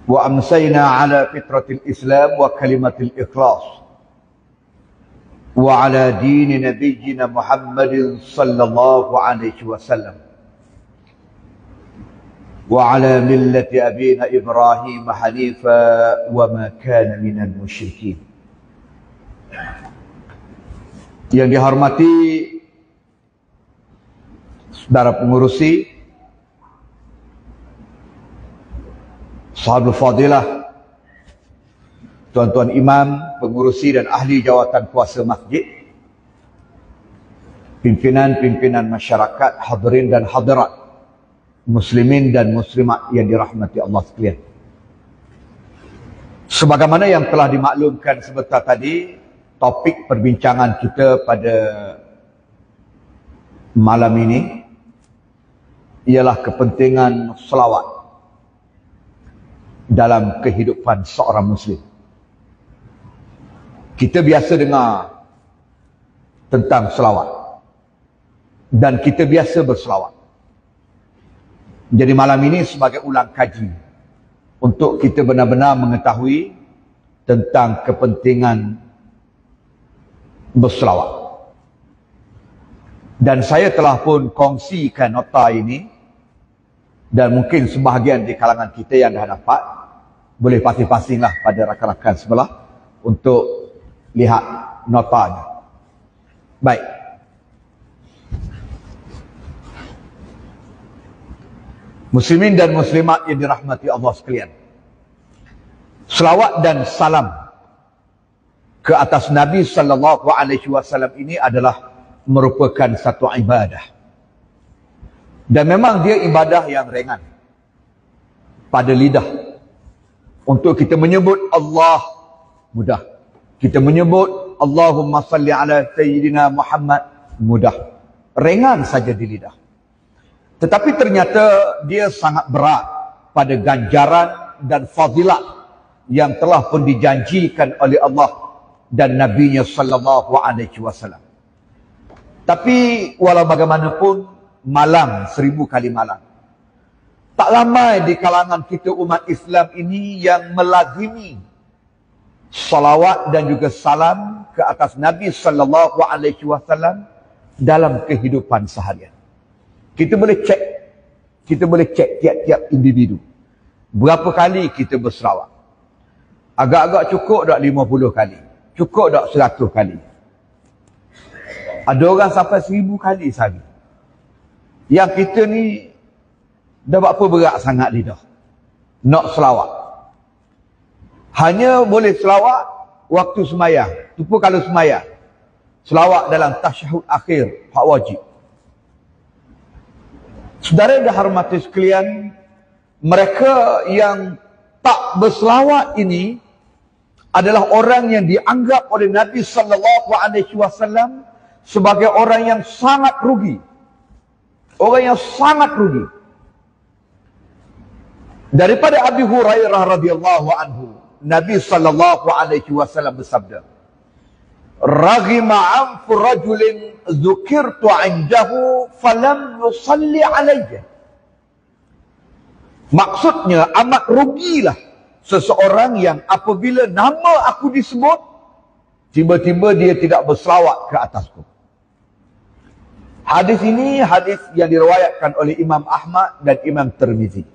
وأمسينا على فطرة الإسلام وكلمة الإخلاص وعلى دين نبينا محمد صلى الله عليه وسلم وعلى ملة أبينا إبراهيم حنيفا وما كان من المشركين. Yang dihormati saudara pengurusi, sahabat fadilah, tuan-tuan imam, pengurusi dan ahli jawatan kuasa masjid, pimpinan-pimpinan masyarakat, hadirin dan hadirat, muslimin dan muslimat yang dirahmati Allah sekalian. Sebagaimana yang telah dimaklumkan sebentar tadi, topik perbincangan kita pada malam ini ialah kepentingan selawat dalam kehidupan seorang muslim. Kita biasa dengar tentang selawat dan kita biasa berselawat. Jadi malam ini sebagai ulang kaji untuk kita benar-benar mengetahui tentang kepentingan berselawat. Dan saya telah pun kongsikan nota ini, dan mungkin sebahagian di kalangan kita yang dah dapat, boleh pasing-pasinglah pada rakan-rakan sebelah untuk lihat notanya. Baik. Muslimin dan muslimat yang dirahmati Allah sekalian, selawat dan salam ke atas Nabi sallallahu alaihi wasallam ini adalah merupakan satu ibadah. Dan memang dia ibadah yang ringan pada lidah. Untuk kita menyebut Allah mudah. Kita menyebut Allahumma salli ala sayyidina Muhammad mudah. Ringan saja di lidah. Tetapi ternyata dia sangat berat pada ganjaran dan fadilat yang telah pun dijanjikan oleh Allah dan Nabi-Nya sallallahu alaihi wasallam. Tapi walau bagaimanapun, malam 1000 kali malam. Tak ramai di kalangan kita umat Islam ini yang melazimi salawat dan juga salam ke atas Nabi sallallahu alaihi wasallam dalam kehidupan seharian. Kita boleh cek tiap-tiap individu. Berapa kali kita berselawat? Agak-agak cukup tak 50 kali? Cukup tak 100 kali? Ada orang sampai 1000 kali sehari. Yang kita ni dah apa berat sangat lidah nak selawat. Hanya boleh selawat waktu semayang. Itu pun kalau semayang. Selawat dalam tasyahud akhir, hak wajib. Saudara dah hormati sekalian, mereka yang tak berselawat ini adalah orang yang dianggap oleh Nabi sallallahu alaihi wasallam sebagai orang yang sangat rugi. Orang yang sangat rugi. Daripada Abi Hurairah radhiyallahu anhu, Nabi sallallahu alaihi wasallam bersabda, "Raghima anfu rajulin dzukirtu 'indahu falam yusalli 'alayya." Maksudnya amat rugilah seseorang yang apabila nama aku disebut, tiba-tiba dia tidak berselawat ke atasku. Hadis ini hadis yang diriwayatkan oleh Imam Ahmad dan Imam Tirmizi.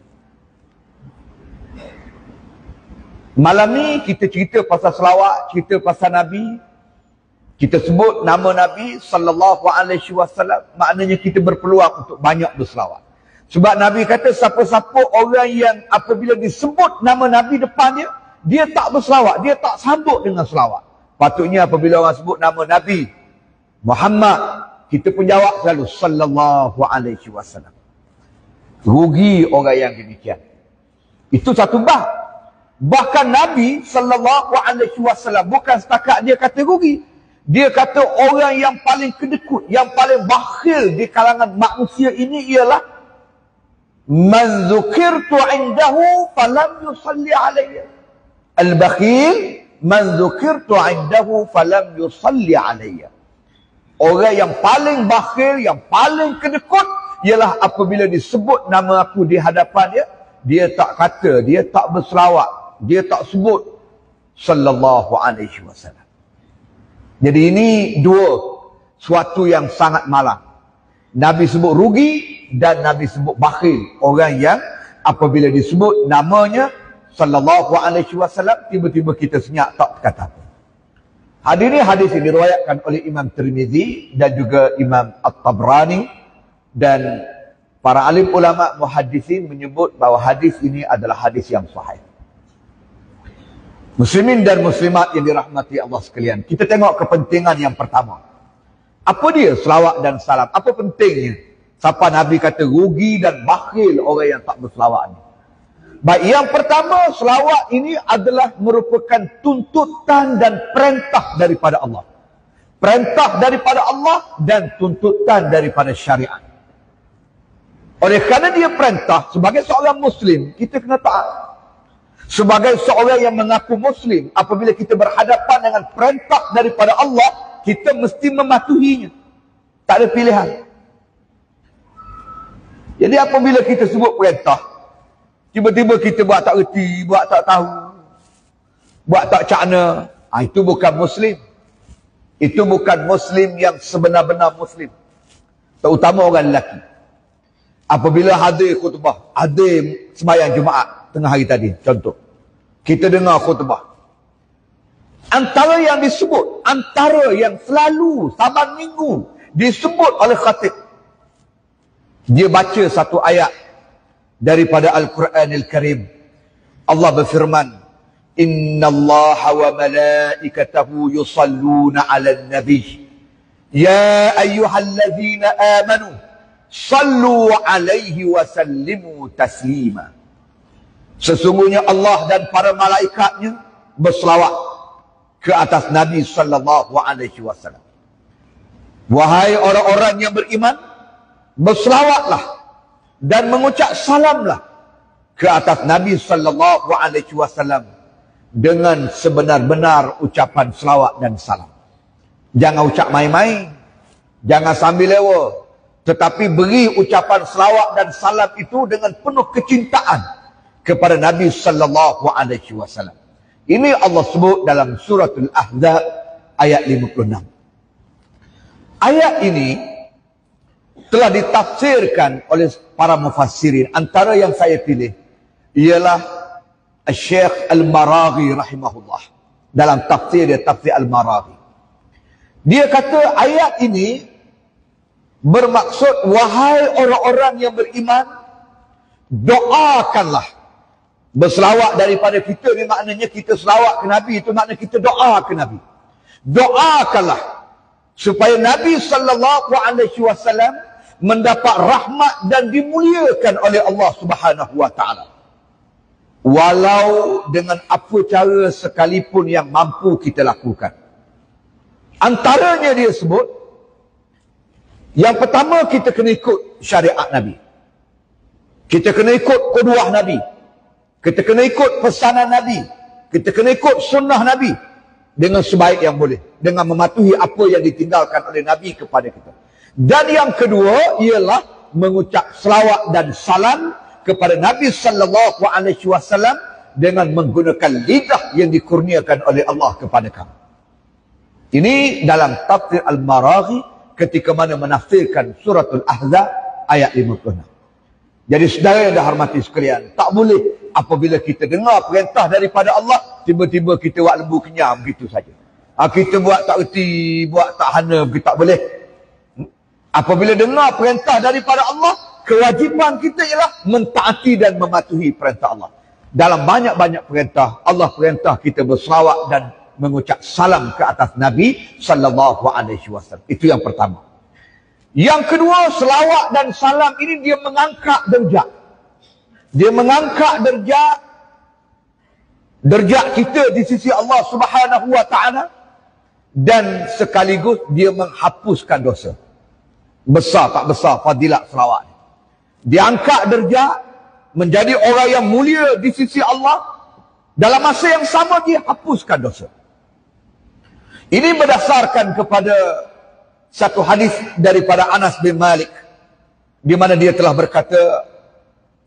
Malam ni kita cerita pasal selawat, cerita pasal Nabi. Kita sebut nama Nabi sallallahu alaihi wasallam, maknanya kita berpeluang untuk banyak berselawat. Sebab Nabi kata siapa-siapa orang yang apabila disebut nama Nabi depan dia tak berselawat, dia tak sambut dengan selawat. Patutnya apabila orang sebut nama Nabi Muhammad, kita pun jawab selalu sallallahu alaihi wasallam. Rugi orang yang demikian. Itu satu bab. Bahkan Nabi sallallahu alaihi wasallam bukan setakat dia kata rugi. Dia kata orang yang paling kedekut, yang paling bakhil di kalangan manusia ini ialah man dzukirtu 'indahu falam yusalli alayya. Al-bakhil man dzukirtu 'indahu falam yusalli alayya. Orang yang paling bakhil, yang paling kedekut ialah apabila disebut nama aku di hadapan dia, dia tak kata, dia tak berselawat, dia tak sebut sallallahu alaihi wasallam. Jadi ini suatu yang sangat malang. Nabi sebut rugi dan Nabi sebut bakhil. Orang yang apabila disebut namanya sallallahu alaihi wasallam, tiba-tiba kita senyap tak kata apa. Hadis ini diriwayatkan oleh Imam Tirmizi dan juga Imam At-Tabrani, dan para alim ulama muhaddisin menyebut bahawa hadis ini adalah hadis yang sahih. Muslimin dan muslimat yang dirahmati Allah sekalian, kita tengok kepentingan yang pertama. Apa dia selawat dan salam? Apa pentingnya? Siapa Nabi kata rugi dan bakhil orang yang tak berselawat ni? Baik, yang pertama, selawat ini adalah merupakan tuntutan dan perintah daripada Allah. Perintah daripada Allah dan tuntutan daripada syariat. Oleh kerana dia perintah, sebagai seorang Muslim, kita kena taat. Sebagai seorang yang mengaku Muslim, apabila kita berhadapan dengan perintah daripada Allah, kita mesti mematuhinya. Tak ada pilihan. Jadi apabila kita sebut perintah, tiba-tiba kita buat tak reti, buat tak tahu, buat tak cakna, itu bukan Muslim. Itu bukan Muslim yang sebenar-benar Muslim. Terutama orang lelaki. Apabila hadir khutbah, hadir sembahyang Jumaat tengah hari tadi, contoh, kita dengar khutbah, antara yang disebut, antara yang selalu saban minggu disebut oleh khatib, dia baca satu ayat daripada Al-Quranil Karim. Allah berfirman, innallaha wa malaikatahu yusalluna 'alan nabi ya ayyuhallazina amanu sallu 'alaihi wa sallimu taslima. Sesungguhnya Allah dan para malaikatnya berselawat ke atas Nabi sallallahu alaihi wasallam. Wahai orang-orang yang beriman, berselawatlah dan mengucap salamlah ke atas Nabi sallallahu alaihi wasallam dengan sebenar-benar ucapan selawat dan salam. Jangan ucap main-main, jangan sambil lewa, tetapi beri ucapan selawat dan salam itu dengan penuh kecintaan kepada Nabi sallallahu alaihi wasallam. Ini Allah sebut dalam suratul Ahzab ayat 56. Ayat ini telah ditafsirkan oleh para mufassirin. Antara yang saya pilih ialah Syekh Al-Maraghi rahimahullah. Dalam tafsir dia, tafsir Al-Maraghi, dia kata ayat ini bermaksud, wahai orang-orang yang beriman, doakanlah. Berselawat daripada kita ni maknanya kita selawat ke Nabi, itu makna kita doa ke Nabi. Doakanlah supaya Nabi sallallahu alaihi wasallam mendapat rahmat dan dimuliakan oleh Allah Subhanahu wa taala. Walau dengan apa cara sekalipun yang mampu kita lakukan. Antaranya dia sebut, yang pertama kita kena ikut syariat Nabi. Kita kena ikut qudwah Nabi. Kita kena ikut pesanan Nabi. Kita kena ikut sunnah Nabi dengan sebaik yang boleh, dengan mematuhi apa yang ditinggalkan oleh Nabi kepada kita. Dan yang kedua ialah mengucap selawat dan salam kepada Nabi sallallahu alaihi wasallam dengan menggunakan lidah yang dikurniakan oleh Allah kepada kamu. Ini dalam tafsir Al-Maraghi ketika mana menafsirkan suratul Ahzab ayat 56. Jadi saudara yang dihormati sekalian, tak boleh apabila kita dengar perintah daripada Allah, tiba-tiba kita buat lembu kenyam begitu saja. Kita buat tak reti, buat tak hana, begitu tak boleh. Apabila dengar perintah daripada Allah, kewajipan kita ialah mentaati dan mematuhi perintah Allah. Dalam banyak-banyak perintah, Allah perintah kita berselawat dan mengucap salam ke atas Nabi sallallahu alaihi wasallam. Itu yang pertama. Yang kedua, selawat dan salam ini dia mengangkat derajat. Dia mengangkat derajat kita di sisi Allah Subhanahu wa taala, dan sekaligus dia menghapuskan dosa. Besar tak besar fadilat selawat. Dia angkat derajat menjadi orang yang mulia di sisi Allah, dalam masa yang sama dia hapuskan dosa. Ini berdasarkan kepada satu hadis daripada Anas bin Malik, di mana dia telah berkata,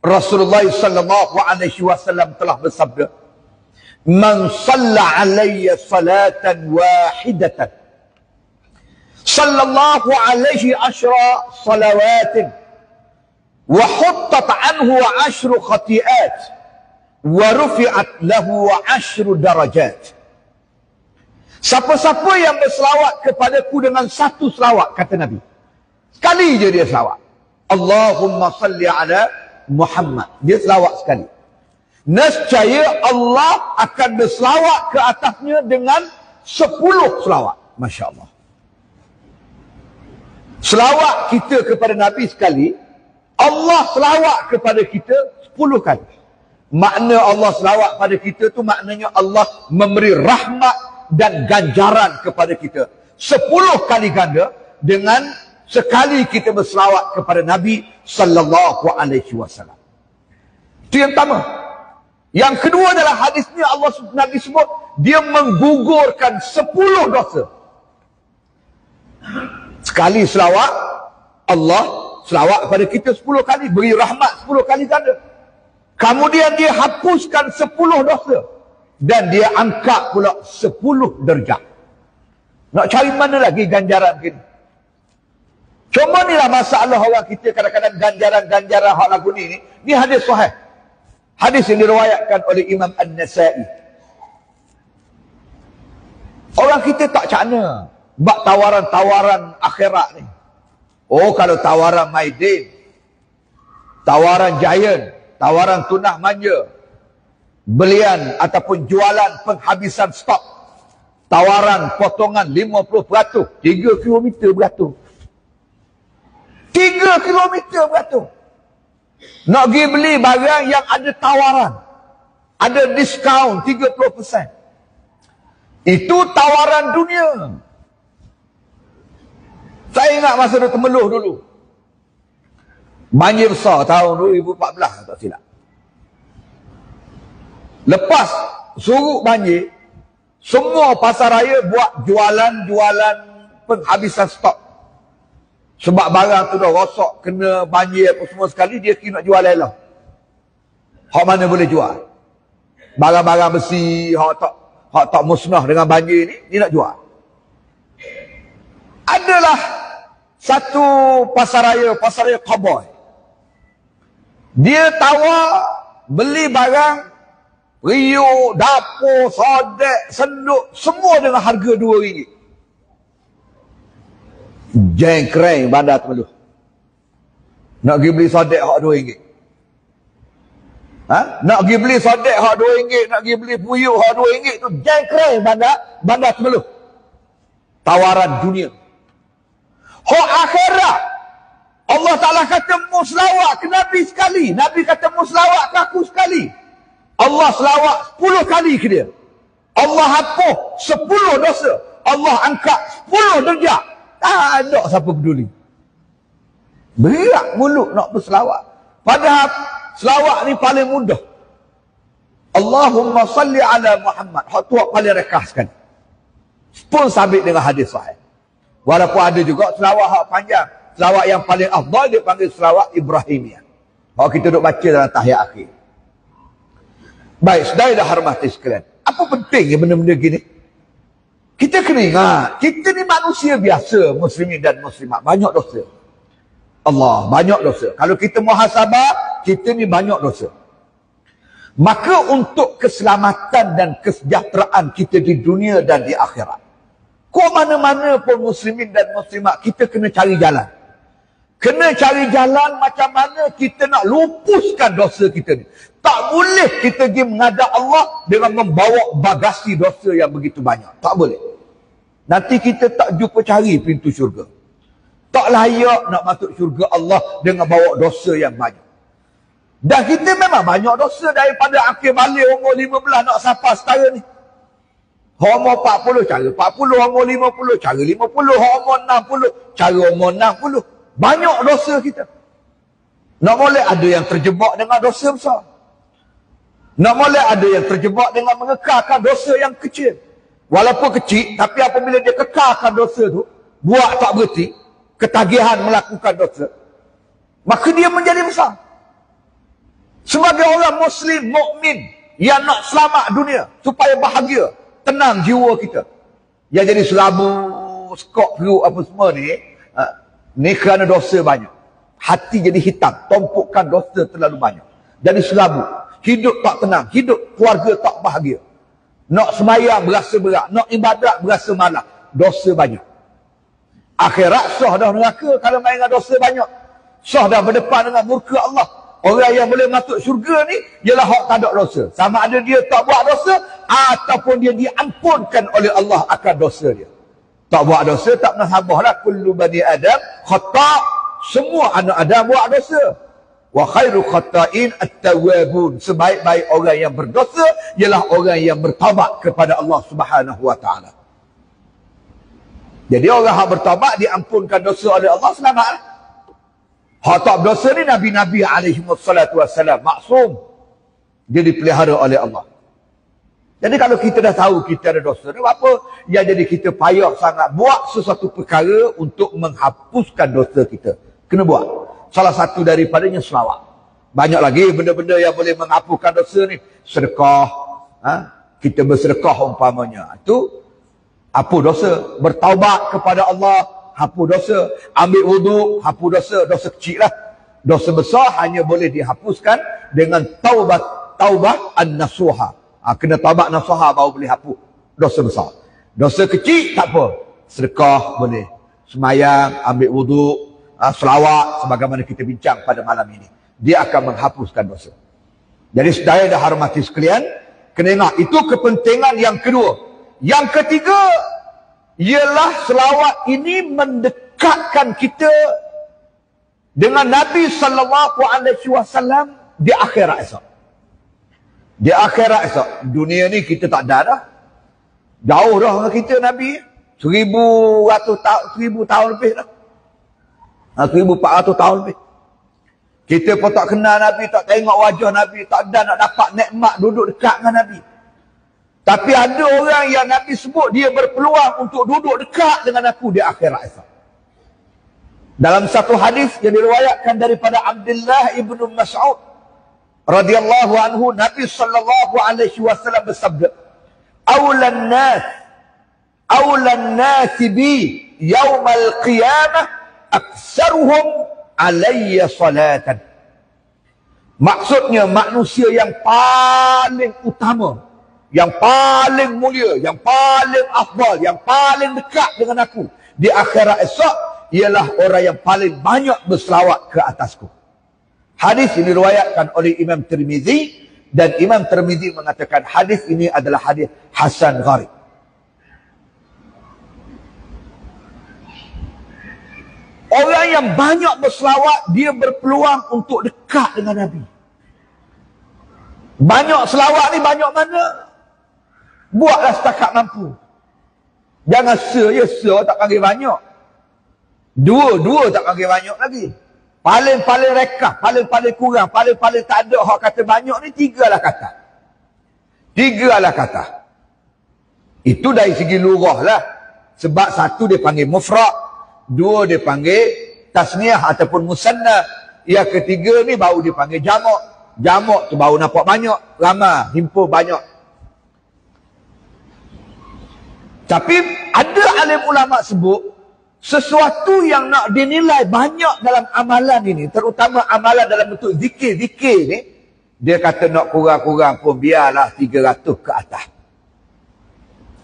Rasulullah sallallahu alaihi wasallam telah bersabda, "Man shalla alayya salatan wahidatan, sallallahu alaihi ashra salawatin, wa huttat anhu ashru khati'at, wa rufi'at lahu ashru darajat." Siapa-siapa yang berselawat kepadaku dengan satu selawat, kata Nabi, sekali je dia selawat, Allahumma salli ala Muhammad, dia selawat sekali, nescaya Allah akan berselawat ke atasnya dengan 10 selawat. Masya Allah. Selawat kita kepada Nabi sekali, Allah selawat kepada kita 10 kali. Makna Allah selawat pada kita tu maknanya Allah memberi rahmat dan ganjaran kepada kita 10 kali ganda dengan sekali kita berselawat kepada Nabi sallallahu alaihi wasallam. Itu yang pertama. Yang kedua adalah hadis ni Nabi sebut dia menggugurkan 10 dosa. Sekali selawat, Allah selawat kepada kita 10 kali, beri rahmat 10 kali ganda. Kemudian dia hapuskan 10 dosa dan dia angkat pula 10 darjat. Nak cari mana lagi ganjaran begini? Cuma inilah masalah orang kita kadang-kadang ganjaran-ganjaran hak lagu ni. Ni hadis sahih. Hadis yang diriwayatkan oleh Imam An-Nasa'i. Orang kita tak cakna bak tawaran-tawaran akhirat ni. Oh, kalau tawaran Maidin, tawaran Giant, tawaran tunah manja, belian ataupun jualan penghabisan stok, tawaran potongan 50%, 3 km beratur. 3 km beratur. Nak pergi beli barang yang ada tawaran, ada diskaun 30%. Itu tawaran dunia. Saya ingat masa dia Temeloh dulu, banjir besar tahun 2014 tak silap. Lepas surut banjir, semua pasar raya buat jualan-jualan penghabisan stok. Sebab barang tu dah rosak, kena banjir apa semua sekali, dia kena nak jual lelang. Hak mana boleh jual? Barang-barang besi, hak tak musnah dengan banjir ni, dia nak jual. Adalah satu pasar raya cowboy. Dia tawar beli barang, riuk, dapur, sodek, senduk, semua dengan harga RM2. Jengkreng bandar Temeloh. Nak pergi beli sodek hak RM2. Nak pergi beli sodek hak RM2, nak pergi beli puyuh hak RM2 tu jengkreng bandar Temeloh. Tawaran dunia. Hak akhirat, Allah Ta'ala kata muslawat ke Nabi sekali. Nabi kata muslawat ke aku sekali. Allah selawat 10 kali ke dia. Allah hapus 10 dosa. Allah angkat 10 darjat. Tak ada siapa peduli. Berat mulut nak berselawat. Padahal selawat ni paling mudah. Allahumma salli ala Muhammad. Hak tu paling rekaskan. Pun sabit dengan hadis sahih. Walaupun ada juga selawat hak panjang. Selawat yang paling afdal dia panggil selawat Ibrahimiyah. Hak kita duk baca dalam tahiyat akhir. Baik, saudara dah hormati sekalian. Apa pentingnya benda-benda gini? Kita kena ingat, kita ni manusia biasa, muslimin dan muslimat. Banyak dosa. Allah, banyak dosa. Kalau kita muhasabah, kita ni banyak dosa. Maka untuk keselamatan dan kesejahteraan kita di dunia dan di akhirat, kau mana-mana pun muslimin dan muslimat, kita kena cari jalan. Kena cari jalan macam mana kita nak lupuskan dosa kita ni. Tak boleh kita pergi menghadap Allah dengan membawa bagasi dosa yang begitu banyak. Tak boleh. Nanti kita tak jumpa cari pintu syurga. Tak layak nak masuk syurga Allah dengan bawa dosa yang banyak. Dan kita memang banyak dosa daripada akhir balik umur 15 nak sampai setara ni. Umur 40 cara 40, umur 50 cara 50, umur 60 cara umur 60. Banyak dosa kita. Nak boleh ada yang terjebak dengan dosa besar. Nak boleh ada yang terjebak dengan mengekalkan dosa yang kecil. Walaupun kecil, tapi apabila dia kekalkan dosa tu, buat tak berhenti, ketagihan melakukan dosa, maka dia menjadi besar. Sebagai orang Muslim, mukmin yang nak selamat dunia, supaya bahagia, tenang jiwa kita. Yang jadi selabu, skok perut apa semua ni kerana dosa banyak. Hati jadi hitam, tumpukan dosa terlalu banyak. Jadi selabu, hidup tak tenang, hidup keluarga tak bahagia. Nak sembahyang berasa berat, nak ibadat berasa malas, dosa banyak. Akhirat sah dah neraka kalau main dengan dosa banyak. Sah dah berdepan dengan murka Allah. Orang yang boleh masuk syurga ni ialah hak tak ada dosa. Sama ada dia tak buat dosa ataupun dia diampunkan oleh Allah akan dosa dia. Tak buat dosa tak pernah habahlah. Kullu bani Adam khata'. Semua anak Adam buat dosa. Wa khairu khata'in at-tawwabun. Sebaik-baik orang yang berdosa ialah orang yang bertaubat kepada Allah Subhanahu wa taala. Jadi orang yang bertaubat diampunkan dosa oleh Allah, selamatlah. Hak tak berdosa ni Nabi-Nabi alaihi wassalatu wassalam, maksum. Dia dipelihara oleh Allah. Jadi kalau kita dah tahu kita ada dosa, apa yang jadi kita payah sangat buat sesuatu perkara untuk menghapuskan dosa kita. Kena buat. Salah satu daripadanya selawat. Banyak lagi benda-benda yang boleh menghapuskan dosa ni. Sedekah. Kita bersedekah umpamanya. Itu hapus dosa. Bertaubat kepada Allah, hapus dosa. Ambil wuduk, hapus dosa. Dosa kecil lah. Dosa besar hanya boleh dihapuskan dengan taubah an-nasuha. Kena taubat nasuha baru boleh hapus dosa besar. Dosa kecil tak apa. Sedekah boleh. Semayang, ambil wuduk, selawat sebagaimana kita bincang pada malam ini. Dia akan menghapuskan dosa. Jadi saudara dah hormati sekalian, kena ingat itu kepentingan yang kedua. Yang ketiga ialah selawat ini mendekatkan kita dengan Nabi sallallahu alaihi wasallam di akhirat esok. Di akhirat esok. Dunia ni kita tak ada dah. Jauh dah dengan kita Nabi. 1000 tahun lebih dah. 1400 tahun lebih. Kita pun tak kenal Nabi, tak tengok wajah Nabi, tak ada nak dapat nikmat duduk dekat dengan Nabi. Tapi ada orang yang Nabi sebut dia berpeluang untuk duduk dekat dengan aku di akhirat esok. Dalam satu hadis yang diriwayatkan daripada Abdullah ibnu Mas'ud radhiyallahu anhu, Nabi sallallahu alaihi wasallam bersabda, "Aulan nas bi yaumal qiyamah aksaruhum alayya salatan." Maksudnya manusia yang paling utama, yang paling mulia, yang paling afdal, yang paling dekat dengan aku di akhirat esok ialah orang yang paling banyak berselawat ke atasku. Hadis ini diriwayatkan oleh Imam Tirmizi, dan Imam Tirmizi mengatakan hadis ini adalah hadis hasan gharib. Orang yang banyak berselawat, dia berpeluang untuk dekat dengan Nabi. Banyak selawat ni banyak mana? Buatlah setakat mampu. Jangan se tak panggil banyak. Dua tak panggil banyak lagi. Paling-paling rekah, paling-paling kurang, paling-paling tak ada hak kata banyak ni 3 lah kata. 3 lah kata. Itu dari segi lurah lah. Sebab satu dia panggil mufrad, 2 dia panggil tasniah ataupun musanna. Yang ketiga ni baru dia panggil jamak. Jamak tu baru nampak banyak, ramai, himpun banyak. Tapi ada alim ulama sebut sesuatu yang nak dinilai banyak dalam amalan ini, terutama amalan dalam bentuk zikir ni, dia kata nak kurang-kurang pun biarlah 300 ke atas.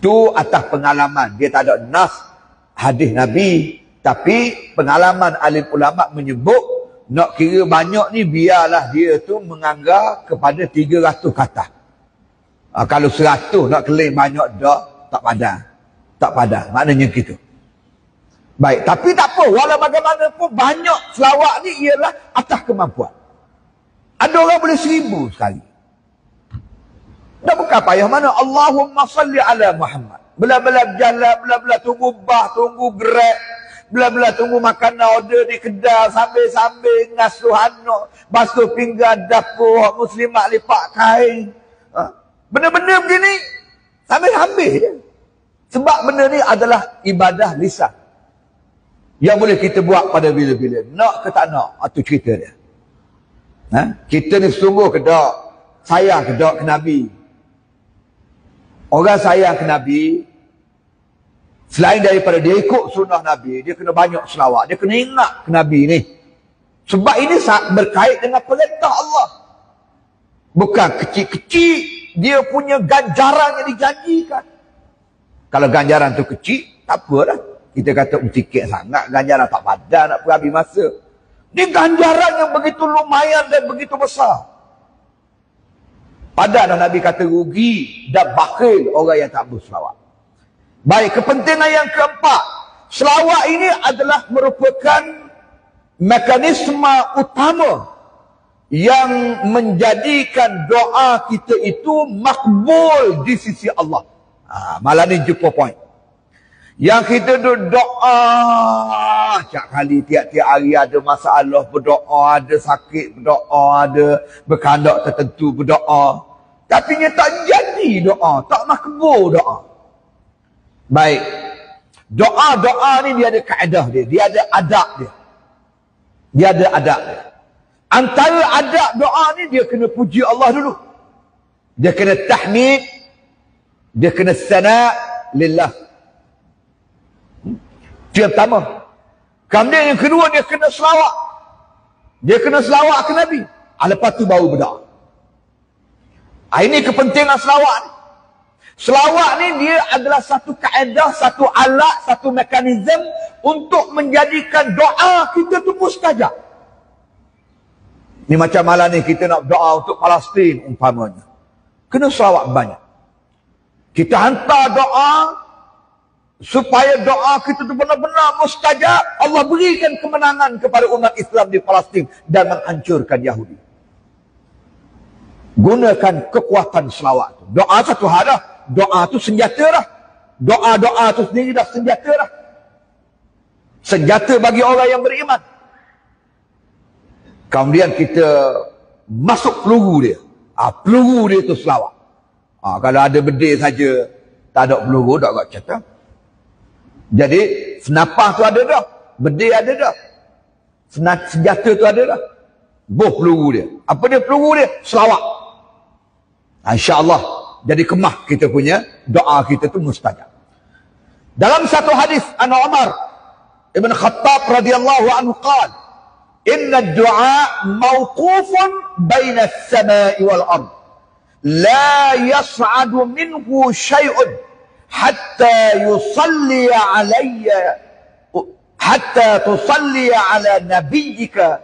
Tu atas pengalaman. Dia tak ada nas hadis Nabi, tapi pengalaman alim ulama menyebut nak kira banyak ni biarlah dia tu menganggap kepada 300 ke atas. Kalau 100 nak claim banyak dah, tak padan. Tak padan. Maknanya gitu. Baik, tapi tak apa. Walau bagaimanapun banyak selawat ni ialah atas kemampuan. Ada orang boleh 1000 sekali. Dah bukan payah mana. Allahumma salli ala Muhammad. Belah-belah berjalan, belah-belah tunggu bah, tunggu grab, belah-belah tunggu makanan order di kedai, sambil-sambil ngasuh anak, basuh pinggan dapur, muslimat lipat kain. Benda-benda begini, sambil-sambil je. Sebab benda ni adalah ibadah lisan yang boleh kita buat pada bila-bila. Nak ke tak nak, itu cerita dia. Kita ni sungguh ke tak sayang ke tak ke Nabi. Orang sayang ke Nabi, selain daripada dia ikut sunnah Nabi, dia kena banyak selawat. Dia kena ingat ke Nabi ni. Sebab ini berkait dengan perintah Allah. Bukan kecil-kecil dia punya ganjaran yang dijanjikan. Kalau ganjaran tu kecil, tak apalah. Kita kata sikit sangat, ganjaran tak padan, nak habis masa. Ini ganjaran yang begitu lumayan dan begitu besar. Padahal Nabi kata rugi dan bakhil orang yang tak berselawat. Baik, kepentingan yang keempat. Selawat ini adalah merupakan mekanisme utama yang menjadikan doa kita itu makbul di sisi Allah. Malah ni jumpa point. Yang kita doa setiap kali, tiap-tiap hari ada masalah berdoa, ada sakit berdoa, ada berkandak tertentu berdoa. Tapi dia tak jadi doa, tak makbul doa. Baik. Doa-doa ni dia ada kaedah dia, dia ada adab dia. Dia ada adab dia. Antara adab doa ni dia kena puji Allah dulu. Dia kena tahmid, dia kena sana' lillah. Itu yang pertama. Kemudian yang kedua dia kena selawat. Dia kena selawat ke Nabi. Lepas tu baru berdoa. Ini kepentingan selawat ni. Selawat ni dia adalah satu kaedah, satu alat, satu mekanisme untuk menjadikan doa kita tu mustajab. Ni macam malam ni kita nak doa untuk Palestin umpamanya. Kena selawat banyak. Kita hantar doa supaya doa kita tu benar-benar mustajab. Allah berikan kemenangan kepada umat Islam di Palestin dan menghancurkan Yahudi. Gunakan kekuatan selawat tu. Doa satu hal dah. Doa tu senjata dah. Doa-doa tu sendiri dah senjata dah. Senjata bagi orang yang beriman. Kemudian kita masuk peluru dia. Peluru dia tu selawat. Kalau ada bedil saja, tak ada peluru, tak ada cerita. Jadi, senapah tu ada dah. Bedil ada dah. Senjata tu ada dah. Boh peluru dia. Apa dia peluru dia? Selawat. InsyaAllah. Jadi kemah kita punya doa kita tu mustajab. Dalam satu hadis an Umar Ibn Khattab radhiyallahu anhu qala, "Inna ad-du'a mawqufun baina as-sama'i wal ard. La yas'adu minhu shay'un hatta yusalli alayya hatta tusalli ala nabiyyika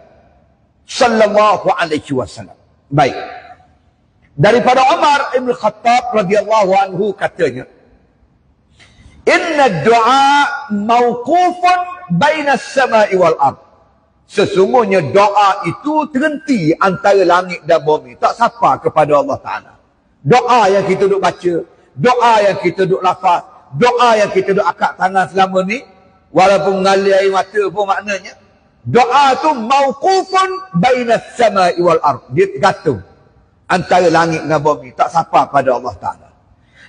sallallahu alaihi wasallam." Baik. Daripada Umar Ibn Khattab radhiyallahu anhu katanya, "Inna ad-du'a mawqufun baina as-sama'i wal ard." Sesungguhnya doa itu terhenti antara langit dan bumi, tak sampai kepada Allah Ta'ala. Doa yang kita duk baca, doa yang kita duk lafaz, doa yang kita duk akak tangan selama ni, walaupun mengalir air mata pun maknanya, doa tu mawqufun baina as-sama'i wal ard. Dia tergantung antara langit dan bumi, tak sampai pada Allah Ta'ala.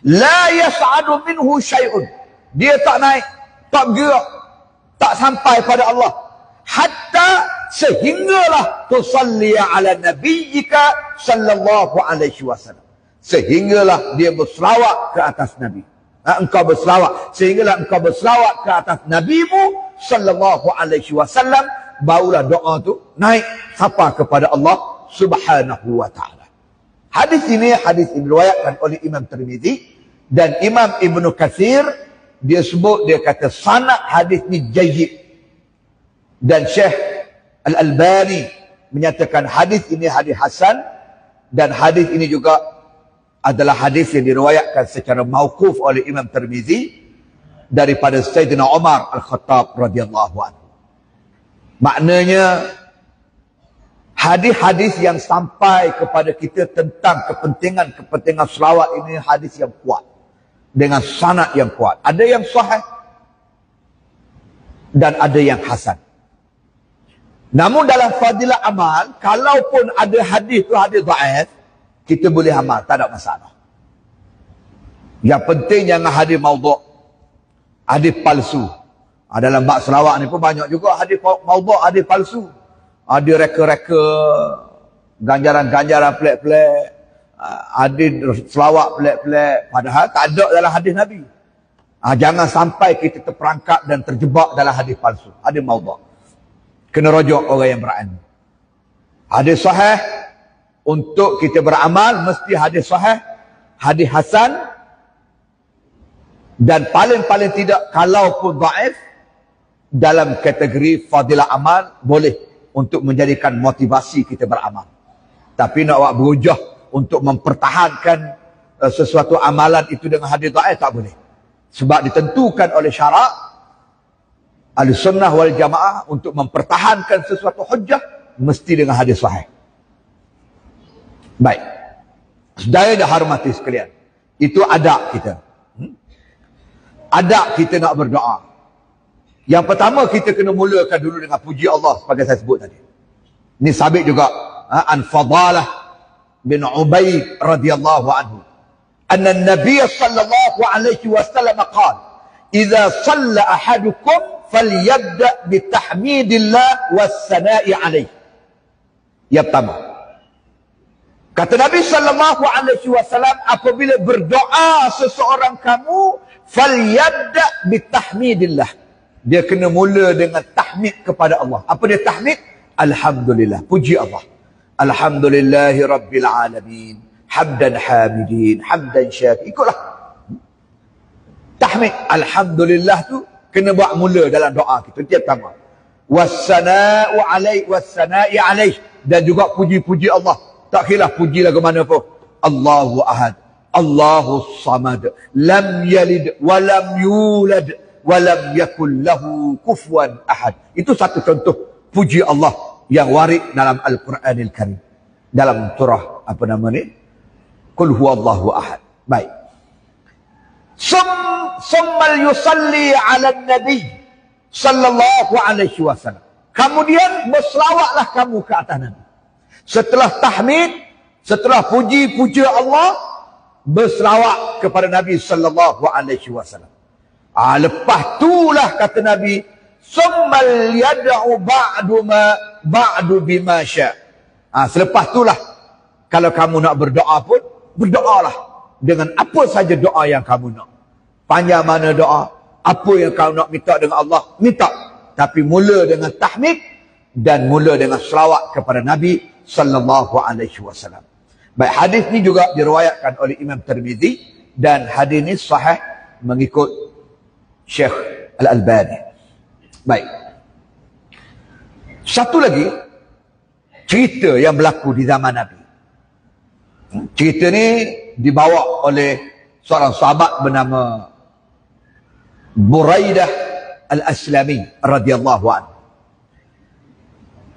La yas'adu minhu syai'un. Dia tak naik, tak bergerak, tak sampai pada Allah. Hatta sehinggalah tusalli ala nabiyyika sallallahu alaihi wasallam. Sehinggalah dia berselawat ke atas Nabi. Engkau berselawat. Sehinggalah engkau berselawat ke atas Nabimu sallallahu alaihi wasallam. Barulah doa tu naik sampai kepada Allah subhanahu wa ta'ala. Hadis ini diriwayatkan oleh Imam Tirmizi dan Imam Ibn Katsir. Dia sebut, dia kata sanad hadis ni jayyid. Dan Syekh Al-Albani menyatakan hadis ini hadis hasan, dan hadis ini juga adalah hadis yang diriwayatkan secara mauquf oleh Imam Tirmizi daripada Sayyidina Umar Al-Khattab radhiyallahu anhu. Maknanya hadis-hadis yang sampai kepada kita tentang kepentingan selawat ini hadis yang kuat dengan sanad yang kuat. Ada yang sahih dan ada yang hasan. Namun dalam fadilah amal, kalaupun ada hadis tu hadis dhaif, kita boleh amal, tak ada masalah. Yang penting jangan hadis maudhu', hadis palsu. Dalam bab selawat ni pun banyak juga hadis maudhu', hadis palsu. Ada reka-reka ganjaran-ganjaran pelik-pelik, hadis selawat pelik-pelik, padahal tak ada dalam hadis Nabi. Jangan sampai kita terperangkap dan terjebak dalam hadis palsu, hadis maudhu'. Kena rujuk orang yang berani. Hadis sahih untuk kita beramal mesti hadis sahih, hadis hasan, dan paling-paling tidak kalaupun dhaif dalam kategori fadilah amal boleh untuk menjadikan motivasi kita beramal. Tapi nak buat berujah untuk mempertahankan sesuatu amalan itu dengan hadis dhaif tak boleh. Sebab ditentukan oleh syarak Ahlussunnah wal Jamaah untuk mempertahankan sesuatu hujjah mesti dengan hadis sahih. Baik. Saudara dah hormati sekalian. Itu adab kita. Adab kita nak berdoa. Yang pertama kita kena mulakan dulu dengan puji Allah sebagai saya sebut tadi. Ini sabit juga an Fadalah bin Ubaid radhiyallahu anhu. Anna Nabi sallallahu alaihi wasallam qala, "Idza shalla ahadukum falyabda bitahmidillah was-sana'i alaihi." Yang pertama, kata Nabi sallallahu alaihi wasallam, apabila berdoa seseorang kamu, falyabda bitahmidillah. Dia kena mula dengan tahmid kepada Allah. Apa dia tahmid? Alhamdulillah, puji Allah. Alhamdulillahi rabbil alamin. Hamdan hamidin, hamdan syakir. Ikutlah. Tahmid alhamdulillah tu kena buat mula dalam doa kita. Itu yang pertama. Wassana'u alaih, wassana'i alaih. Dan juga puji-puji Allah. Tak kira puji lagu mana pun. Allahu ahad, Allahu samad, lam yalid walam yulad walam yakul lahu kufuwan ahad. Itu satu contoh puji Allah yang warid dalam Al-Quranil Karim. Dalam surah apa nama ni? Qul huwallahu ahad. Baik. Summal yusalli ala nabi sallallahu alaihi wasallam. Kemudian berselawatlah kamu ke atas Nabi. Setelah tahmid, setelah puji-puji Allah, berselawat kepada Nabi sallallahu alaihi wasallam. Lepas itulah kata Nabi, summal yad'u ba'du bima sya'. Selepas itulah kalau kamu nak berdoa pun, berdoalah dengan apa saja doa yang kamu nak. Panjang mana doa, apa yang kamu nak minta dengan Allah, minta. Tapi mula dengan tahmid dan mula dengan selawat kepada Nabi sallallahu alaihi wasallam. Baik, hadis ni juga diriwayatkan oleh Imam Tirmizi dan hadis ni sahih mengikut Syekh Al-Albani. Baik. Satu lagi cerita yang berlaku di zaman Nabi. Cerita ni dibawa oleh seorang sahabat bernama Buraidah Al-Aslami radhiyallahu anhu.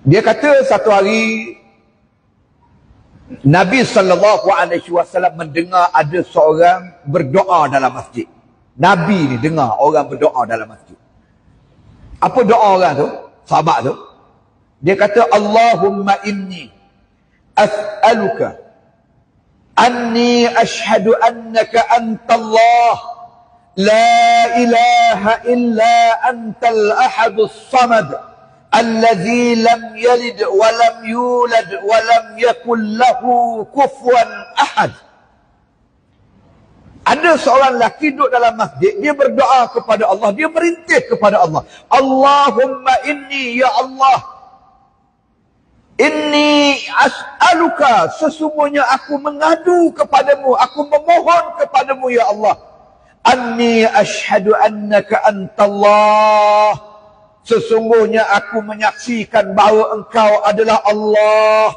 Dia kata satu hari Nabi sallallahu alaihi wasallam mendengar ada seorang berdoa dalam masjid. Nabi ni dengar orang berdoa dalam masjid. Apa doa orang tu? Sahabat tu. Dia kata, Allahumma inni as'aluka anni ashhadu annaka antallah la ilaha illa antal ahadus samad alladhi lam yalid wa lam yulad wa lam yakul lahu kufuwan ahad. Ada seorang lelaki duduk dalam masjid, dia berdoa kepada Allah, dia merintih kepada Allah. Allahumma inni, ya Allah, inni as'aluka, sesungguhnya aku mengadu kepadamu, aku memohon kepadamu ya Allah. Anni ashhadu annaka antallah, sesungguhnya aku menyaksikan bahawa engkau adalah Allah.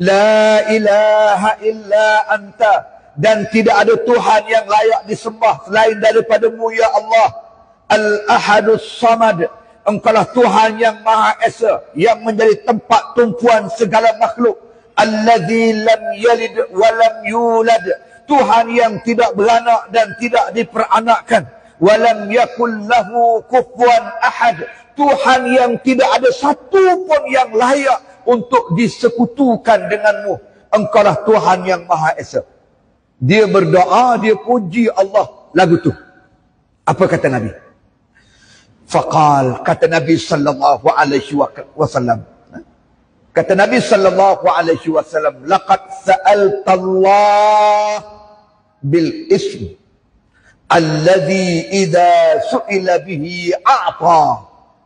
La ilaha illa anta, dan tidak ada Tuhan yang layak disembah selain daripadamu ya Allah. Al-ahadus samad, engkaulah Tuhan yang Maha Esa, yang menjadi tempat tumpuan segala makhluk. Allazi lam yalid wa lam yulad, Tuhan yang tidak beranak dan tidak diperanakkan. Wa lam yakul lahu kufuwan ahad, Tuhan yang tidak ada satu pun yang layak untuk disekutukan denganmu. Engkaulah Tuhan yang Maha Esa. Dia berdoa, dia puji Allah lagu tu. Apa kata Nabi? Faqal, kata Nabi sallallahu alaihi wasallam, Kata Nabi sallallahu alaihi wasallam, laqad sa'alta Allah bil ism alladhi idza su'ila bihi a'ta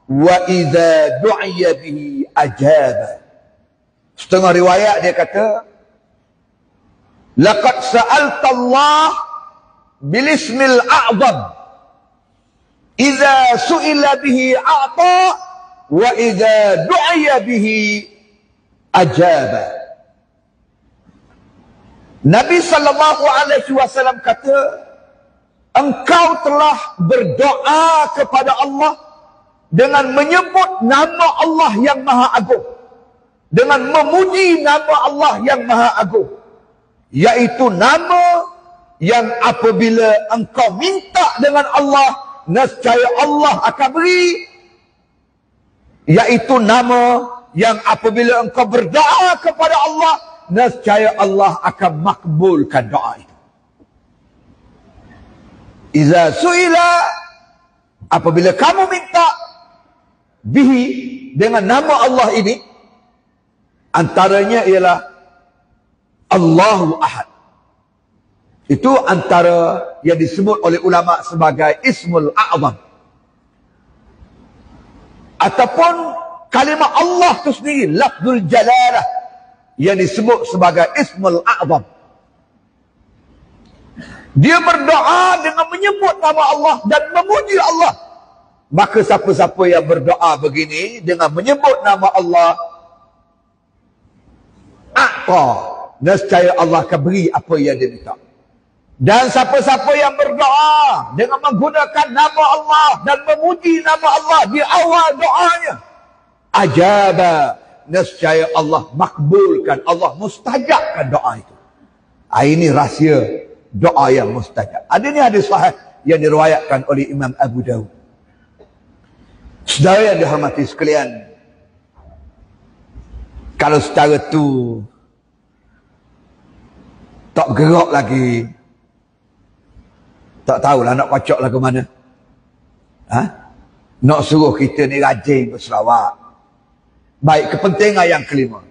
wa idza du'iya bihi ajaba. Setengah riwayat dia kata, laqad sa'alta Allah bil ismil a'zam idza su'ila bihi a'ta wa idza du'iya bihi ajaba. Nabi sallallahu alaihi wasallam kata, engkau telah berdoa kepada Allah dengan menyebut nama Allah yang Maha Agung, dengan memuji nama Allah yang Maha Agung, yaitu nama yang apabila engkau minta dengan Allah, nescaya Allah akan beri, yaitu nama yang apabila engkau berdoa kepada Allah, nescaya Allah akan makbulkan doa itu. Iza su'ila, apabila kamu minta bihi, dengan nama Allah ini, antaranya ialah Allahu Ahad. Itu antara yang disebut oleh ulama sebagai Ismul A'zam. Ataupun kalimah Allah itu sendiri, lafzul jalalah, yang disebut sebagai Ismul A'zam. Dia berdoa dengan menyebut nama Allah dan memuji Allah. Maka siapa-siapa yang berdoa begini dengan menyebut nama Allah, a'ta, nescaya Allah akan beri apa yang dia minta. Dan siapa-siapa yang berdoa dengan menggunakan nama Allah dan memuji nama Allah di awal doanya, ajaba, nescaya Allah makbulkan, Allah mustajabkan doa itu. Ini rahsia doa yang mustajab. Ada ni hadis sahih yang diriwayatkan oleh Imam Abu Dawud. Saudara yang dihormati sekalian, kalau secara tu tak gerak lagi, tak tahulah nak kocok lagu mana. Nak suruh kita ni rajin berselawat. Baik, kepentingan yang kelima.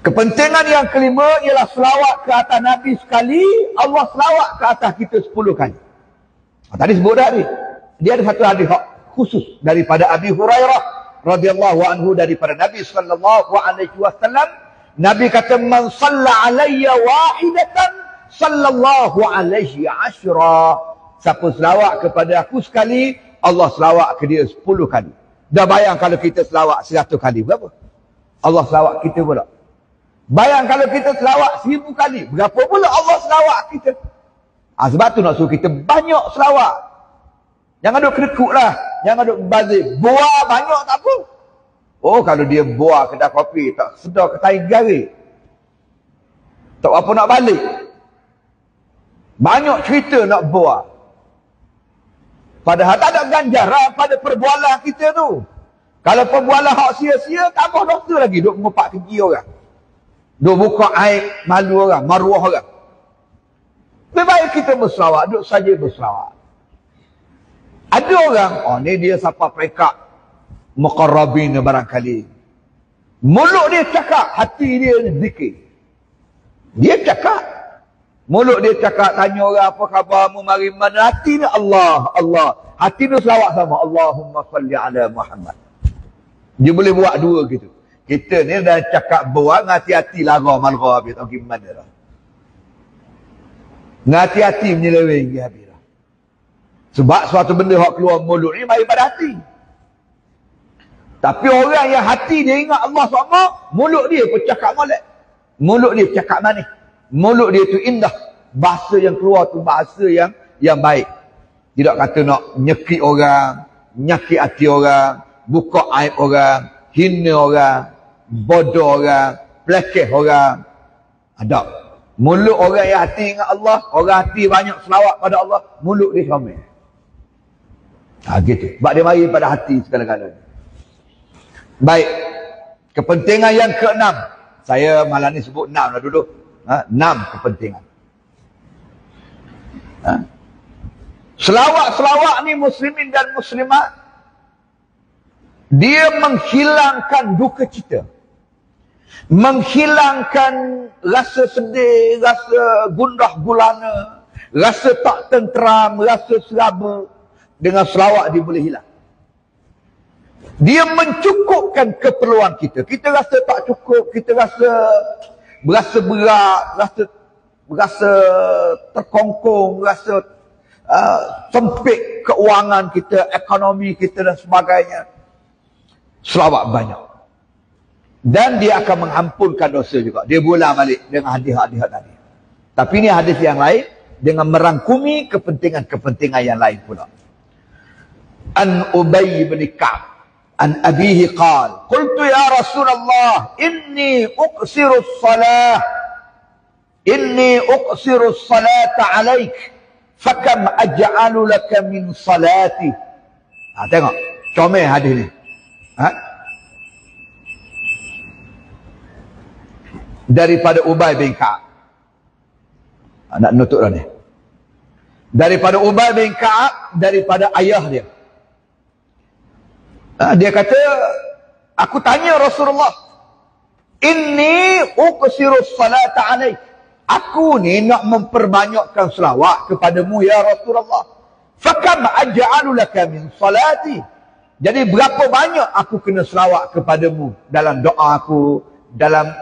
Kepentingan yang kelima ialah selawat ke atas Nabi sekali, Allah selawat ke atas kita 10 kali. Tadi sebut dah ni. Dia ada satu hadis khusus daripada Abi Hurairah radhiyallahu anhu, daripada Nabi sallallahu alaihi wasallam. Nabi kata, man shalla alayya wahidatan sallallahu alaihi ashra. Siapa selawat kepada aku sekali, Allah selawat ke dia 10 kali. Dah bayang kalau kita selawat 100 kali, berapa Allah selawat kita pula? Bayang kalau kita selawat 1000 kali, berapa pula Allah selawat kita? Sebab tu nak suruh kita banyak selawat. Jangan duk kedekut lah, jangan duk bazir. Buah banyak tak apa. Oh, kalau dia buah kedai kopi, tak sedar ke tahi garis, tak apa nak balik. Banyak cerita nak buah. Padahal tak ada ganjaran pada perbualan kita tu. Kalau perbualan hak sia-sia, tambah dosa lagi. Duk mengupak keji orang, duk buka aib malu orang, maruah orang. Lebih baik kita berselawat, duk saja berselawat. Ada orang, ni dia siapa peringkat muqarrabin barangkali. Mulut dia cakap, hati dia zikir. Dia cakap, mulut dia cakap, tanya orang apa khabarmu, mari mana. Hati ni Allah, Allah. Hati ni selawat sama, Allahumma salli ala Muhammad. Dia boleh buat dua gitu. Kita ni dah cakap buang, hati-hati lara malra habis. Tahu gimana dah. Hati-hati menyeleweng habis. Sebab suatu benda yang keluar mulut ni mari pada hati. Tapi orang yang hati dia ingat Allah sama, mulut dia pun cakap molek. Mulut dia cakap manis. Mulut dia tu indah. Bahasa yang keluar tu bahasa yang baik. Tidak kata nak nyekik orang, nyakit hati orang, buka aib orang, hina orang, bodoh orang, pelekeh orang. Ada. Mulut orang yang hati ingat Allah, orang hati banyak selawat pada Allah, mulut dia comel. Gitu. Sebab dia mari pada hati segala-galanya. Baik. Kepentingan yang ke-6. Saya malam ni sebut 6 lah dulu. 6 kepentingan. Selawat-selawat ni muslimin dan muslimat Dia menghilangkan duka cita, menghilangkan rasa sedih, rasa gundah gulana, rasa tak tenteram, rasa seraba. Dengan selawat dia boleh hilang. Dia mencukupkan keperluan kita. Kita rasa tak cukup, kita berasa berat, berasa terkongkong, rasa sempit keuangan kita, ekonomi kita dan sebagainya. Selawat banyak. Dan dia akan mengampunkan dosa juga. Dia bola balik dengan hadis-hadis tadi. Tapi ini hadis yang lain dengan merangkumi kepentingan-kepentingan yang lain pula. An Ubay bin Ka'ab an abihi qala qultu ya Rasulullah inni uqsiru as-salata 'alaik fakam aj'alu laka min salati. Tengok comel hadis ni. Daripada Ubay bin Ka'ab. Nak nutuk dah ni. Daripada Ubay bin Ka'ab, daripada ayah dia. Dia kata, aku tanya Rasulullah, inni uqsiru salata alaik. Aku ni nak memperbanyakkan selawat kepadamu ya Rasulullah. Fakam aj'alu laka min salati. Jadi berapa banyak aku kena selawat kepadamu dalam doa aku, yalah,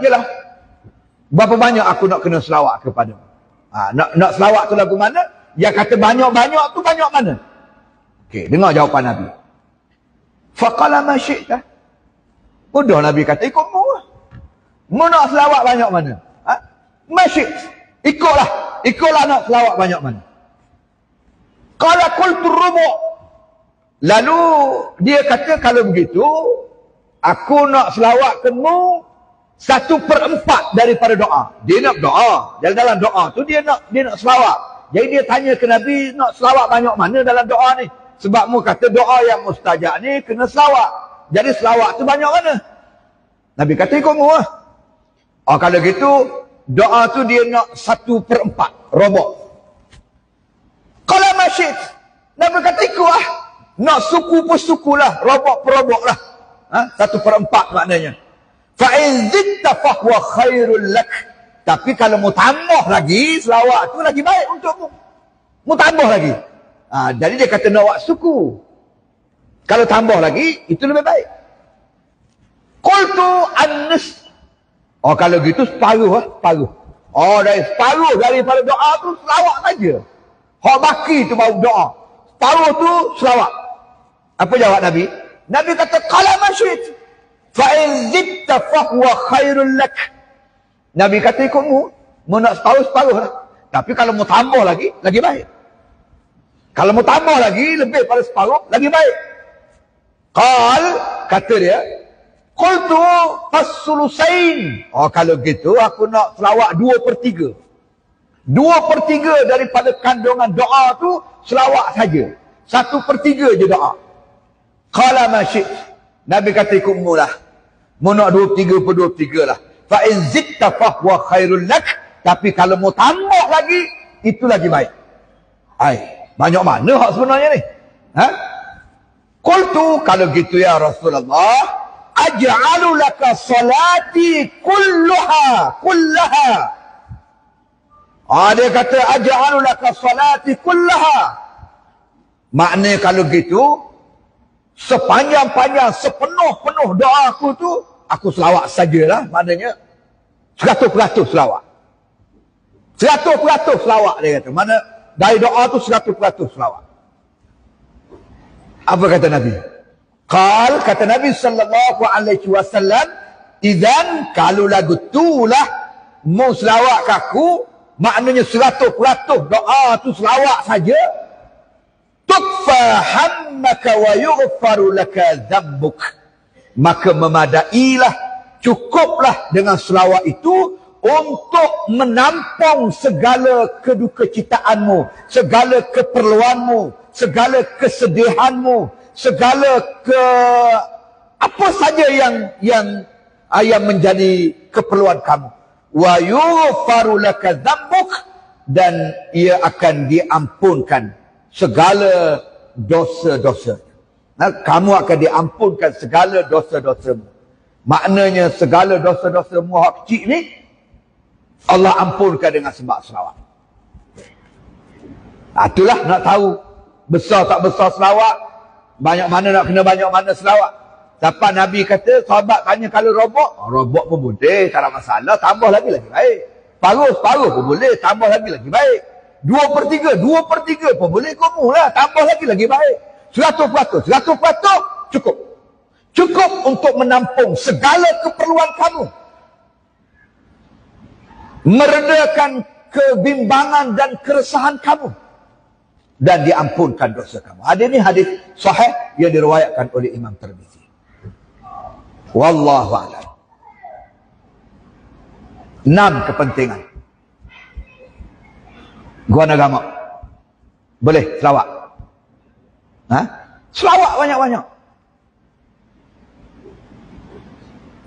berapa banyak aku nak kena selawat kepadamu. Nak selawat tu lagu mana? Yang kata banyak-banyak tu banyak mana? Okey, dengar jawapan Nabi. Faqala ma syi'ta. Mudah Nabi kata, ikutmu lah. Mu nak selawat banyak mana? Ma syi'ta. Ikutlah nak selawat banyak mana. Qala qultu rubu'. Lalu dia kata, kalau begitu aku nak selawat kamu 1/4 daripada doa. Dia nak doa. Dalam doa tu dia nak selawat. Jadi dia tanya ke Nabi, nak selawat banyak mana dalam doa ni? Sebab mu kata doa yang mustajab ni kena selawat. Jadi selawat tu banyak mana? Nabi kata ikut mu lah. Kalau gitu doa tu dia nak 1/4 robok. Kalau masyid, Nabi kata ikut lah. Nak suku pun suku lah, robok per robok lah. 1/4 maknanya. Fa'in zitta fahuwa khairul lak. Tapi kalau mu tambah lagi, selawat tu lagi baik untukmu. Mu tambah lagi. Jadi dia kata nak buat suku. Kalau tambah lagi, itu lebih baik. Qultu an-nis. Kalau gitu separuh. Dari separuh daripada doa tu selawat saja. Hak baki tu baru doa. Separuh tu selawat. Apa jawab Nabi? Nabi kata, qala masyid. Fa'in zitta fahuwa khairul lak. Nabi kata ikutmu. Mu nak separuh lah. Tapi kalau mu tambah lagi, lagi baik. Kalau mu tambah lagi, lebih pada separuh, lagi baik. Kata dia, qultu as-sulusain. Kalau gitu, aku nak selawat 2/3. 2/3 daripada kandungan doa tu, selawat saja. 1/3 je doa. Qala ma syi'ta. Nabi kata ikutmu lah. Mu nak 2/3 lah. Fa'in zitta fahuwa khairul lak. Tapi kalau mu tambah lagi, itu lagi baik. Banyak mana hak sebenarnya ni? Qultu, kalau gitu ya Rasulullah, aj'alu laka salati kullaha. Dia kata aj'alu laka salati kullaha. Maknanya kalau gitu, sepanjang-panjang, sepenuh-penuh doa aku tu, aku selawat sajalah. Maknanya 100% selawat. 100% selawat dia kata. Mana dari doa tu 100% selawat. Apa kata Nabi? Kata Nabi sallallahu alaihi wasallam, idzan kalau lagu tu lah mau selawat ke aku, maknanya 100% doa tu selawat saja. Tukfa hammaka wa yughfaru laka dhanbuk. Maka memadailah, cukuplah dengan selawat itu untuk menampung segala kedukacitaanmu, segala keperluanmu, segala kesedihanmu, segala apa saja yang menjadi keperluan kamu. Wa yughfaru laka dhanbuk, dan ia akan diampunkan segala dosa-dosa. Kamu akan diampunkan segala dosa-dosamu. Maknanya segala dosa-dosamu hak kecil ni Allah ampunkan dengan sebab selawat. Itulah nak tahu besar tak besar selawat, banyak mana nak kena banyak mana selawat. Sampai Nabi kata, sahabat tanya kalau robok, robok pun boleh, tak ada masalah, tambah lagi baik. Paruh pun boleh, tambah lagi baik. 2/3 pun boleh, kamu lah, tambah lagi baik. 100% cukup. Cukup untuk menampung segala keperluan kamu. Meredakan kebimbangan dan keresahan kamu. Dan diampunkan dosa kamu. Hadis ini hadis sahih yang diriwayatkan oleh Imam Tirmizi. Wallahu a'lam. 6 kepentingan. Gua agama. Boleh selawat. Selawat banyak-banyak.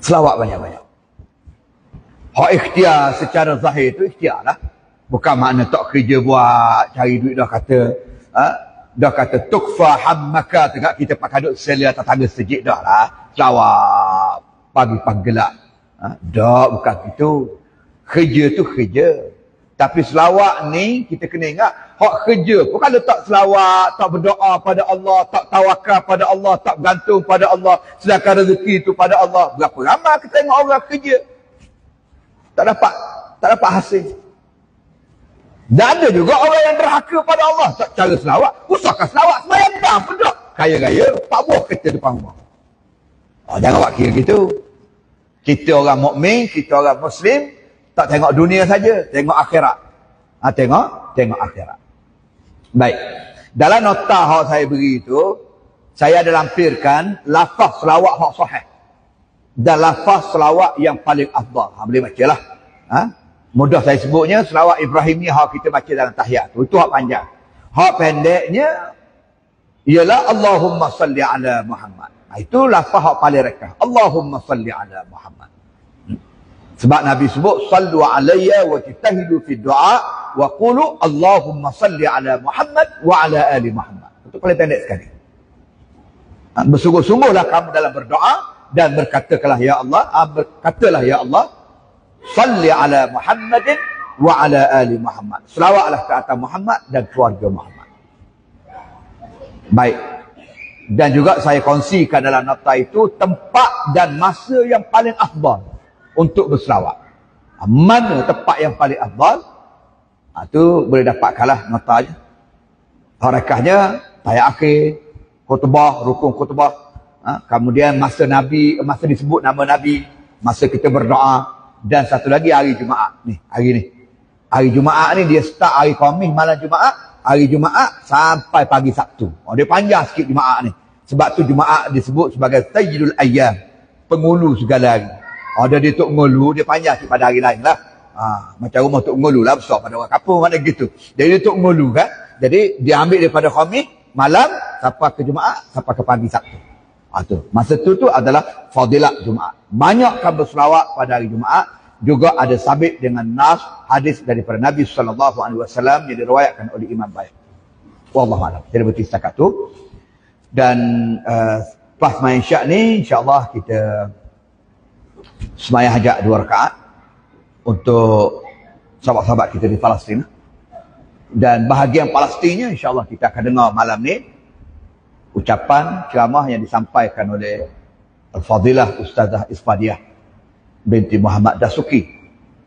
Selawat banyak-banyak. Hak ikhtiar secara zahir itu ikhtiar lah. Bukan makna tak kerja buat, cari duit dah kata tukfa hammaka, tegak kita pakai duduk selia tetangga sejik dah lah. Selawat pagi-pagi gelap. Dah bukan itu. Kerja tu kerja. Tapi selawat ni kita kena ingat, hak kerja pun kalau tak selawat, tak berdoa pada Allah, tak tawakal pada Allah, tak bergantung pada Allah, sedangkan rezeki itu pada Allah. Berapa ramai kita tengok orang kerja tak dapat hasil. Dan ada juga orang yang derhaka pada Allah, tak cara selawat. Usahkan selawat sembahyang dah pun tak. Kaya-kaya, tak buah kereta depan rumah. Jangan buat kira gitu. Kita orang mukmin, kita orang Muslim, tak tengok dunia saja, tengok akhirat. Tengok akhirat. Baik. Dalam nota yang saya beri itu, saya ada lampirkan lafaz selawat yang sahih. Dan lafaz selawat yang paling afdal. Boleh baca lah. Mudah saya sebutnya, selawat Ibrahim ni hak kita baca dalam tahiyat tu. Itu hak panjang. Hak pendeknya ialah Allahumma salli ala Muhammad. Itu lafaz hak paling rekah. Allahumma salli ala Muhammad. Sebab Nabi sebut, sallu alayya wa jitahidu fi du'a wa qulu Allahumma salli ala Muhammad wa ala ali Muhammad. Itu paling pendek sekali. Bersungguh-sungguhlah kamu dalam berdoa dan berkatalah ya Allah, salli ala Muhammadin wa ala ali Muhammad. Selawatlah ke atas Muhammad dan keluarga Muhammad. Baik. Dan juga saya kongsikan dalam nota itu tempat dan masa yang paling afdal untuk berselawat. Mana tempat yang paling afdal? Itu boleh dapatkanlah notanya. Harakahnya tayat akhir, khutbah, rukun khutbah. Kemudian masa Nabi, masa disebut nama Nabi, masa kita berdoa. Dan satu lagi hari Jumaat ni, hari ni. Hari Jumaat ni dia start hari Khamis malam Jumaat, hari Jumaat sampai pagi Sabtu. Dia panjang sikit Jumaat ni. Sebab tu Jumaat disebut sebagai Sayyidul Ayyam, pengulu segala hari. Dia Tok Ngulu, dia panjang sikit pada hari lain lah. Macam rumah Tok Ngulu lah, besar pada orang kampung mana gitu. Jadi dia Tok Ngulu kan. Jadi dia ambil daripada Khamis malam sampai ke Jumaat, sampai ke pagi Sabtu. Masa tu adalah fadilat Jumaat. Banyakkan berselawat pada hari Jumaat. Juga ada sabit dengan nas hadis daripada Nabi SAW yang diriwayatkan oleh Imam Baik. Wallahu a'lam. Jadi berarti setakat tu. Dan pas main syak ni, insyaAllah kita semayang hajat 2 rakaat untuk sahabat-sahabat kita di Palestin. Dan bahagian Palestinnya insyaAllah kita akan dengar malam ni ucapan ceramah yang disampaikan oleh Al-Fadilah Ustazah Isfadiyah binti Muhammad Dasuki.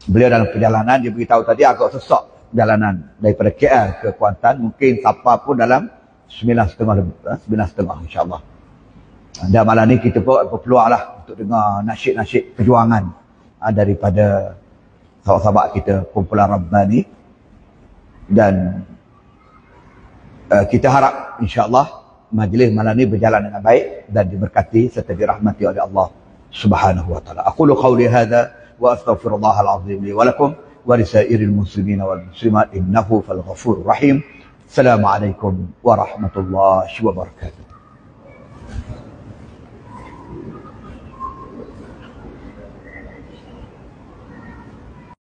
Beliau dalam perjalanan, dia beritahu tadi agak sesak jalanan daripada KL ke Kuantan. Mungkin siapa pun dalam 9.30 insyaAllah. Dan malam ni kita pun berpeluang lah untuk dengar nasyid-nasyid perjuangan daripada sahabat-sahabat kita kumpulan Rabbani. Dan kita harap insyaAllah majlis malam ni berjalan dengan baik dan diberkati serta dirahmati oleh Allah Subhanahu wa taala. Aqulu qawli hadza wa astaghfirullahal azim li wa lakum wa lisairil muslimin wal muslimat innahu fal ghafurur rahim. Assalamualaikum warahmatullahi wabarakatuh.